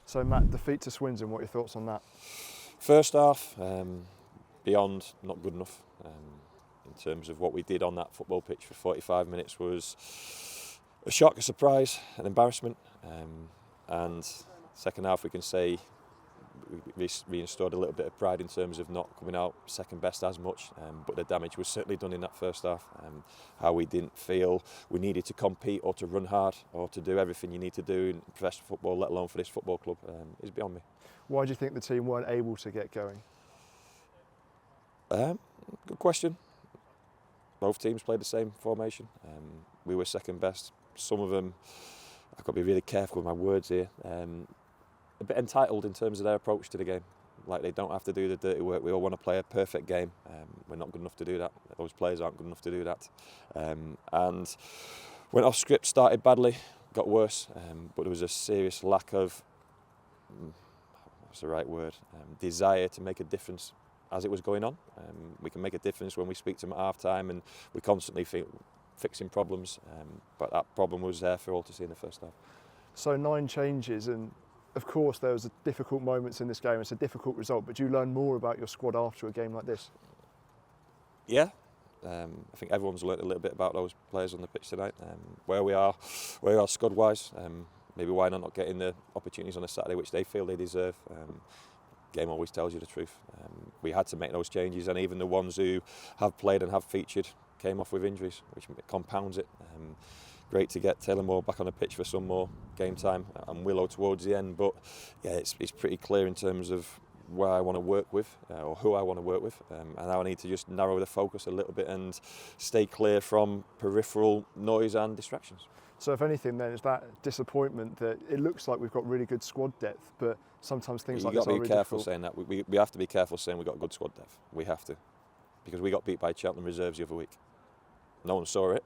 So Matt, defeat to Swindon, what are your thoughts on that? First half, beyond not good enough. In terms of what we did on that football pitch for 45 minutes was a shock, a surprise, an embarrassment. And second half we can say we reinstored a little bit of pride in terms of not coming out second best as much, but the damage was certainly done in that first half. How we didn't feel we needed to compete or to run hard or to do everything you need to do in professional football, let alone for this football club, is beyond me. Why do you think the team weren't able to get going? Good question. Both teams played the same formation. We were second best. Some of them, I've got to be really careful with my words here, a bit entitled in terms of their approach to the game. Like they don't have to do the dirty work. We all want to play a perfect game. We're not good enough to do that. Those players aren't good enough to do that. And went off script, started badly, got worse, but there was a serious lack of, what's the right word, desire to make a difference as it was going on. We can make a difference when we speak to them at half time, and we constantly fixing problems, but that problem was there for all to see in the first half. So 9 changes, and of course there was difficult moments in this game. It's a difficult result, but do you learn more about your squad after a game like this? Yeah, I think everyone's learnt a little bit about those players on the pitch tonight, where we are squad-wise. Maybe why not getting the opportunities on a Saturday which they feel they deserve. Game always tells you the truth. We had to make those changes, and even the ones who have played and have featured came off with injuries, which compounds it. Great to get Taylor Moore back on the pitch for some more game time and Willow towards the end, but yeah, it's pretty clear in terms of where I want to work with, or who I want to work with, and now I need to just narrow the focus a little bit and stay clear from peripheral noise and distractions. So if anything then, is that disappointment that it looks like we've got really good squad depth, but sometimes things like this are really difficult? You've got to be careful saying that. We have to be careful saying we've got good squad depth. We have to. Because we got beat by Cheltenham reserves the other week. No one saw it.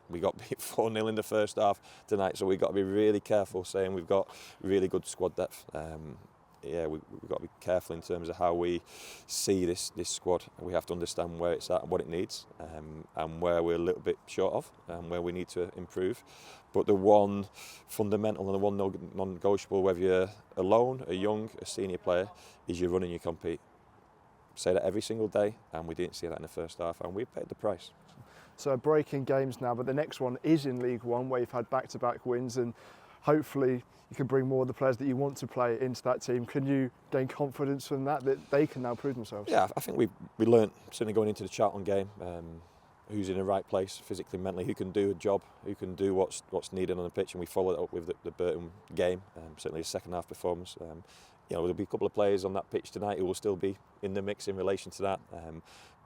We got beat 4-0 in the first half tonight, so we've got to be really careful saying we've got really good squad depth. We've got to be careful in terms of how we see this squad. We have to understand where it's at and what it needs, and where we're a little bit short of, and where we need to improve. But the one fundamental and the one non-negotiable, whether you're alone, a young, a senior player, is you run and you compete. Say that every single day, and we didn't see that in the first half, and we paid the price. So a break in games now, but the next one is in League One, where you've had back-to-back wins, and hopefully you can bring more of the players that you want to play into that team. Can you gain confidence from that they can now prove themselves? Yeah, I think we learnt, certainly going into the Charlton game, who's in the right place physically, mentally, who can do a job, who can do what's needed on the pitch, and we followed it up with the Burton game, certainly the second half performance. There'll be a couple of players on that pitch tonight who will still be in the mix in relation to that,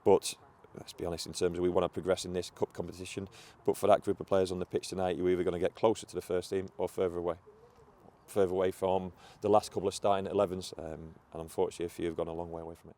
but let's be honest, in terms of we want to progress in this cup competition, but for that group of players on the pitch tonight, you're either going to get closer to the first team or further away from the last couple of starting 11s, and unfortunately a few have gone a long way away from it.